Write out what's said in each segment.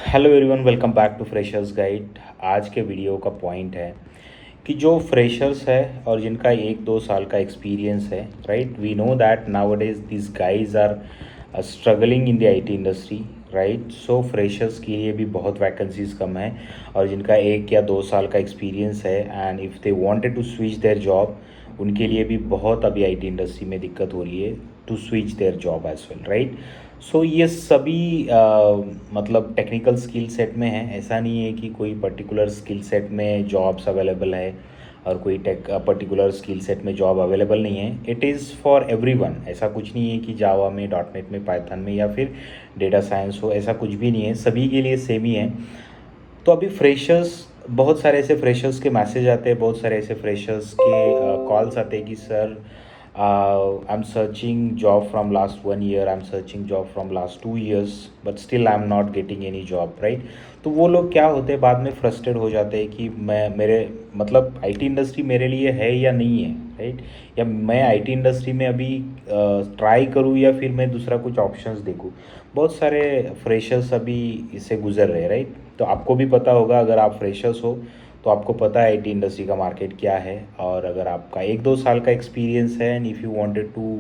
Hello everyone, welcome back to freshers guide. आज के video का पॉइंट है कि जो फ्रेशर्स है और जिनका 1-2 साल का एक्सपीरियंस है, right, we know that nowadays this guys are struggling in the IT industry, right. So freshers के लिए भी बहुत वैकेंसीज कम है और जिनका 1 या 2 साल का एक्सपीरियंस है and if they wanted to switch their job, उनके लिए भी बहुत अभी आईटी इंडस्ट्री में दिक्कत हो रही है to switch their job as well, right. So ये सभी मतलब टेक्निकल स्किल सेट में है। ऐसा नहीं है कि कोई पर्टिकुलर स्किल सेट में जॉब्स अवेलेबल है और कोई पर्टिकुलर स्किल सेट में जॉब अवेलेबल नहीं है। It is for everyone. ऐसा कुछ नहीं है कि जावा में, डॉट नेट में, पाइथन में या फिर डेटा साइंस हो, ऐसा कुछ भी नहीं है। सभी के लिए सेम ही है। तो अभी फ्रेशर्स, बहुत सारे ऐसे फ्रेशर्स के मैसेज आते हैं, बहुत सारे ऐसे फ्रेशर्स के कॉल्स आते हैं कि sir I am searching job from last 1 year, I am searching job from last 2 years, but still I am not getting any job, right. तो वो लोग क्या होते हैं, बाद में फ्रस्ट्रेट हो जाते हैं कि मैं मेरे मतलब आईटी इंडस्ट्री मेरे लिए है या नहीं है, राइट। या मैं आईटी इंडस्ट्री में अभी ट्राई करूँ या फिर मैं दूसरा कुछ ऑप्शंस देखूँ। बहुत सारे फ्रेशर्स अभी इससे गुजर रहे हैं, राइट। तो आपको भी पता होगा, अगर आप फ्रेशर्स हो तो आपको पता है आईटी इंडस्ट्री का मार्केट क्या है। और अगर आपका 1-2 साल का एक्सपीरियंस है and if you wanted to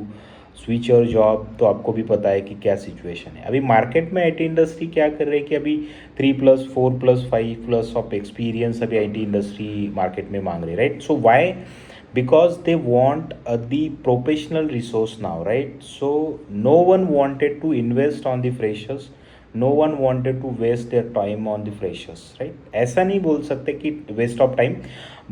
switch your job, तो आपको भी पता है कि क्या सिचुएशन है अभी मार्केट में। आईटी इंडस्ट्री क्या कर रही है कि अभी 3+4+5+ ऑफ एक्सपीरियंस अभी आईटी इंडस्ट्री मार्केट में मांग रही है, right. So why? because they want the professional resource now, right? So no one wanted to invest on the freshers, no one wanted to waste their time on the freshers, right? ऐसा नहीं बोल सकते कि waste of time,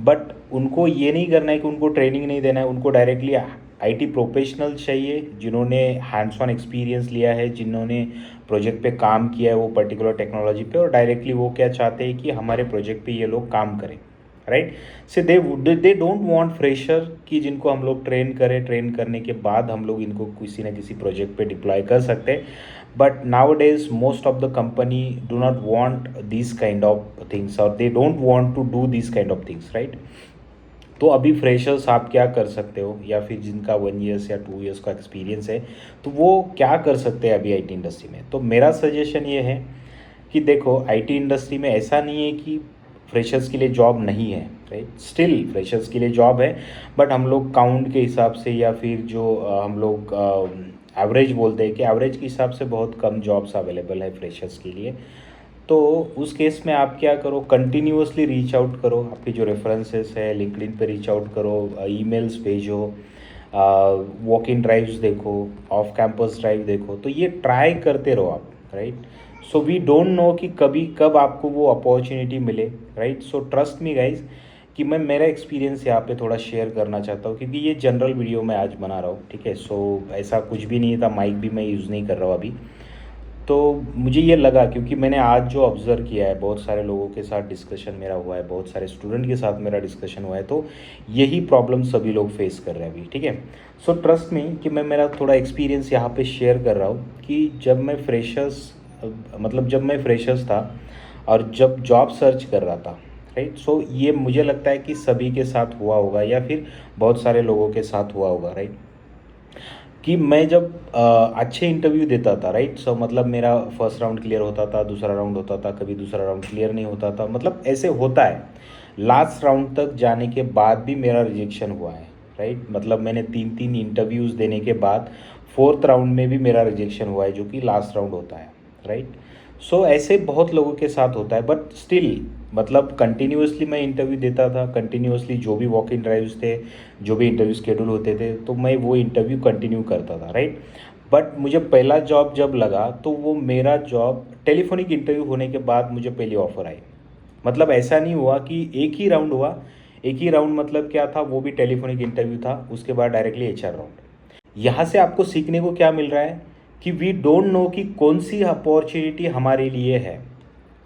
but उनको ये नहीं करना है कि उनको ट्रेनिंग नहीं देना है। उनको डायरेक्टली आईटी प्रोफेशनल चाहिए जिन्होंने हैंड्स ऑन एक्सपीरियंस लिया है, जिन्होंने प्रोजेक्ट पे काम किया है वो पर्टिकुलर टेक्नोलॉजी पे, और डायरेक्टली वो क्या चाहते हैं कि हमारे प्रोजेक्ट पे ये लोग काम करें, राइट। से दे डोंट वांट फ्रेशर कि जिनको हम लोग ट्रेन करें, ट्रेन करने के बाद हम लोग इनको किसी न किसी प्रोजेक्ट पे डिप्लॉय कर सकते हैं। But nowadays most of the company do not want this kind of things, और they don't want to do this kind of things, right. तो अभी फ्रेशर्स आप क्या कर सकते हो, या फिर जिनका 1 ईयर्स या 2 ईयर्स का एक्सपीरियंस है, तो वो क्या कर सकते हैं अभी आईटी इंडस्ट्री में। तो मेरा सजेशन ये है कि देखो, आईटी इंडस्ट्री में ऐसा नहीं है कि फ्रेशर्स के लिए जॉब नहीं है, राइट। स्टिल फ्रेशर्स के लिए जॉब है, बट हम लोग काउंट के हिसाब से या फिर जो हम लोग एवरेज बोलते हैं कि एवरेज के हिसाब से बहुत कम जॉब्स अवेलेबल है फ्रेशर्स के लिए। तो उस केस में आप क्या करो, कंटिन्यूअसली रीच आउट करो। आपके जो रेफरेंसेस है लिंक्डइन पे रीच आउट करो, ईमेल्स भेजो, वॉक इन ड्राइव्स देखो, ऑफ कैंपस ड्राइव देखो। तो ये ट्राई करते रहो आप, right. So we don't know कि कभी कब आपको वो अपॉर्चुनिटी मिले, right. So trust me guys कि मैं मेरा एक्सपीरियंस यहाँ पे थोड़ा शेयर करना चाहता हूँ, क्योंकि ये जनरल वीडियो मैं आज बना रहा हूँ, ठीक है। सो ऐसा कुछ भी नहीं था, माइक भी मैं यूज़ नहीं कर रहा हूँ अभी। तो मुझे ये लगा, क्योंकि मैंने आज जो ऑब्ज़र्व किया है, बहुत सारे लोगों के साथ डिस्कशन मेरा हुआ है, बहुत सारे स्टूडेंट के साथ मेरा डिस्कशन हुआ है, तो यही प्रॉब्लम सभी लोग फेस कर रहे हैं अभी, ठीक है। सो ट्रस्ट में कि मैं मेरा थोड़ा एक्सपीरियंस यहाँ पे शेयर कर रहा हूँ कि जब मैं फ्रेशर्स था और जब जॉब सर्च कर रहा था, राइट। सो ये मुझे लगता है कि सभी के साथ हुआ होगा या फिर बहुत सारे लोगों के साथ हुआ होगा, राइट। कि मैं जब अच्छे इंटरव्यू देता था, राइट। सो मतलब मेरा फर्स्ट राउंड क्लियर होता था, दूसरा राउंड होता था, कभी दूसरा राउंड क्लियर नहीं होता था, मतलब ऐसे होता है। लास्ट राउंड तक जाने के बाद भी मेरा रिजेक्शन हुआ है, राइट। मतलब मैंने 3-3 इंटरव्यूज़ देने के बाद फोर्थ राउंड में भी मेरा रिजेक्शन हुआ है, जो कि लास्ट राउंड होता है, राइट। सो ऐसे बहुत लोगों के साथ होता है, बट स्टिल मतलब कंटिन्यूअसली मैं इंटरव्यू देता था, कंटिन्यूअसली जो भी वॉक इन ड्राइव्स थे, जो भी इंटरव्यू शेड्यूल होते थे, तो मैं वो इंटरव्यू कंटिन्यू करता था, राइट। बट मुझे पहला जॉब जब लगा, तो वो मेरा जॉब टेलीफोनिक इंटरव्यू होने के बाद मुझे पहली ऑफ़र आई। मतलब ऐसा नहीं हुआ कि एक ही राउंड हुआ। एक ही राउंड मतलब क्या था, वो भी टेलीफोनिक इंटरव्यू था, उसके बाद डायरेक्टली एचआर राउंड। यहाँ से आपको सीखने को क्या मिल रहा है कि वी डोंट नो कि कौन सी अपॉर्चुनिटी हमारे लिए है,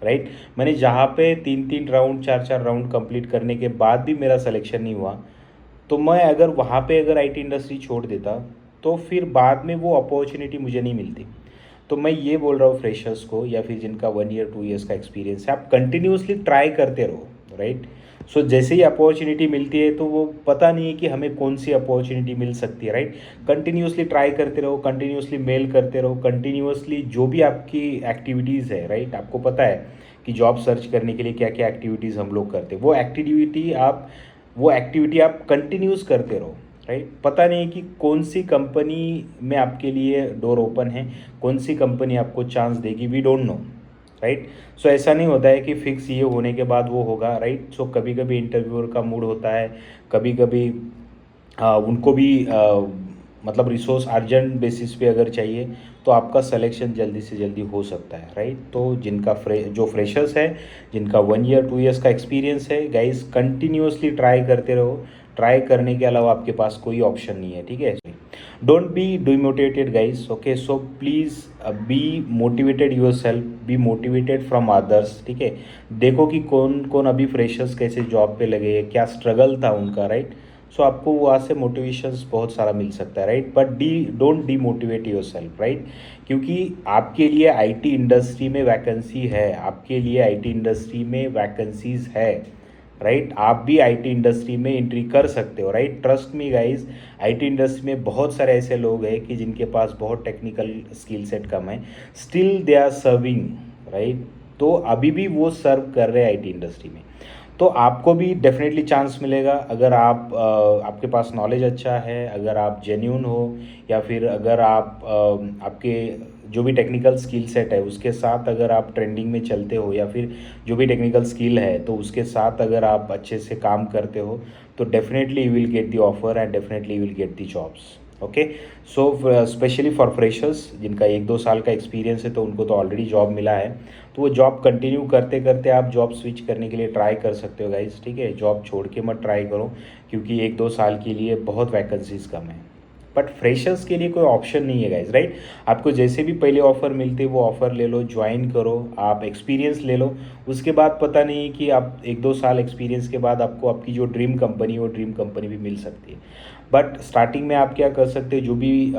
राइट। मैंने जहाँ पे 3-3 राउंड, 4-4 राउंड कंप्लीट करने के बाद भी मेरा सिलेक्शन नहीं हुआ, तो मैं अगर वहाँ पे अगर आईटी इंडस्ट्री छोड़ देता, तो फिर बाद में वो अपॉर्चुनिटी मुझे नहीं मिलती। तो मैं ये बोल रहा हूँ फ्रेशर्स को, या फिर जिनका 1 ईयर 2 ईयर्स का एक्सपीरियंस है, आप कंटिन्यूसली ट्राई करते रहो। राइट। सो जैसे ही अपॉर्चुनिटी मिलती है तो वो पता नहीं है कि हमें कौन सी अपॉर्चुनिटी मिल सकती है, राइट। कंटिन्यूसली ट्राई करते रहो, कंटिन्यूसली मेल करते रहो, कंटिन्यूसली जो भी आपकी एक्टिविटीज़ है, राइट। आपको पता है कि जॉब सर्च करने के लिए क्या क्या एक्टिविटीज़ हम लोग करते हैं, वो एक्टिविटी आप कंटिन्यूस करते रहो, राइट। पता नहीं कि कौन सी कंपनी में आपके लिए डोर ओपन है, कौन सी कंपनी आपको चांस देगी, वी डोंट नो, राइट। सो ऐसा नहीं होता है कि फिक्स ये होने के बाद वो होगा, राइट। सो कभी कभी इंटरव्यूअर का मूड होता है, कभी कभी उनको भी मतलब रिसोर्स अर्जेंट बेसिस पे अगर चाहिए तो आपका सिलेक्शन जल्दी से जल्दी हो सकता है, राइट। तो जिनका जो फ्रेशर्स है, जिनका 1 ईयर 2 ईयर्स का एक्सपीरियंस है, गाइस कंटिन्यूसली ट्राई करते रहो। ट्राई करने के अलावा आपके पास कोई ऑप्शन नहीं है, ठीक है। Don't be demotivated guys, okay. So please be motivated your self, be motivated from others, ठीक है। देखो कि कौन कौन अभी फ्रेशर्स कैसे जॉब पे लगे, क्या स्ट्रगल था उनका, राइट। सो आपको वहाँ से मोटिवेशंस बहुत सारा मिल सकता है, right. But don't demotivate your self, right. क्योंकि आपके लिए आईटी इंडस्ट्री में वैकेंसी है, आपके लिए आईटी इंडस्ट्री में वैकेंसीज है, राइट। आप भी आईटी इंडस्ट्री में एंट्री कर सकते हो, right. Trust me guys, IT industry में बहुत सारे ऐसे लोग हैं कि जिनके पास बहुत टेक्निकल स्किल सेट कम है, still they are serving, right. तो अभी भी वो सर्व कर रहे हैं आईटी इंडस्ट्री में। तो आपको भी डेफिनेटली चांस मिलेगा अगर आपके पास नॉलेज अच्छा है, अगर आप जेन्यून हो, या फिर अगर आपके जो भी टेक्निकल स्किल सेट है उसके साथ अगर आप ट्रेंडिंग में चलते हो, या फिर जो भी टेक्निकल स्किल है तो उसके साथ अगर आप अच्छे से काम करते हो, तो definitely you will get the offer and definitely you will get the jobs, okay. So specially for freshers जिनका 1-2 साल का एक्सपीरियंस है तो उनको तो ऑलरेडी जॉब मिला है, तो वो जॉब कंटिन्यू करते करते आप जॉब स्विच करने के लिए ट्राई कर सकते हो गाइज, ठीक है। जॉब छोड़ के मत ट्राई करो, क्योंकि 1-2 साल के लिए बहुत वैकेंसीज कम है। बट फ्रेशर्स के लिए कोई ऑप्शन नहीं है गाइज, राइट। आपको जैसे भी पहले ऑफ़र मिलते वो ऑफ़र ले लो, ज्वाइन करो, आप एक्सपीरियंस ले लो। उसके बाद पता नहीं कि आप 1-2 साल एक्सपीरियंस के बाद आपको आपकी जो ड्रीम कंपनी है वो ड्रीम कंपनी भी मिल सकती है। बट स्टार्टिंग में आप क्या कर सकते हैं, जो भी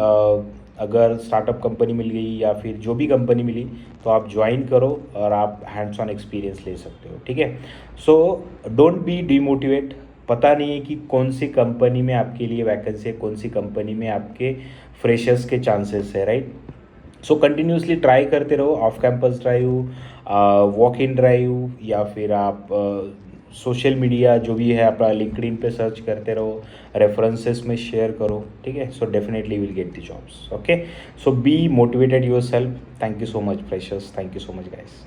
अगर स्टार्टअप कंपनी मिल गई या फिर जो भी कंपनी मिली तो आप ज्वाइन करो और आप हैंड्स ऑन एक्सपीरियंस ले सकते हो, ठीक है। So don't be demotivate. पता नहीं है कि कौन सी कंपनी में आपके लिए वैकेंसी है, कौन सी कंपनी में आपके फ्रेशर्स के चांसेस है, राइट। सो कंटिन्यूसली ट्राई करते रहो, of campus drive, walk in drive, या फिर आप सोशल मीडिया जो भी है अपना लिंक्डइन पे सर्च करते रहो, रेफरेंसेस में शेयर करो, ठीक है। So definitely will get the jobs, okay. So be motivated your self. Thank you so much freshers, thank you so much guys.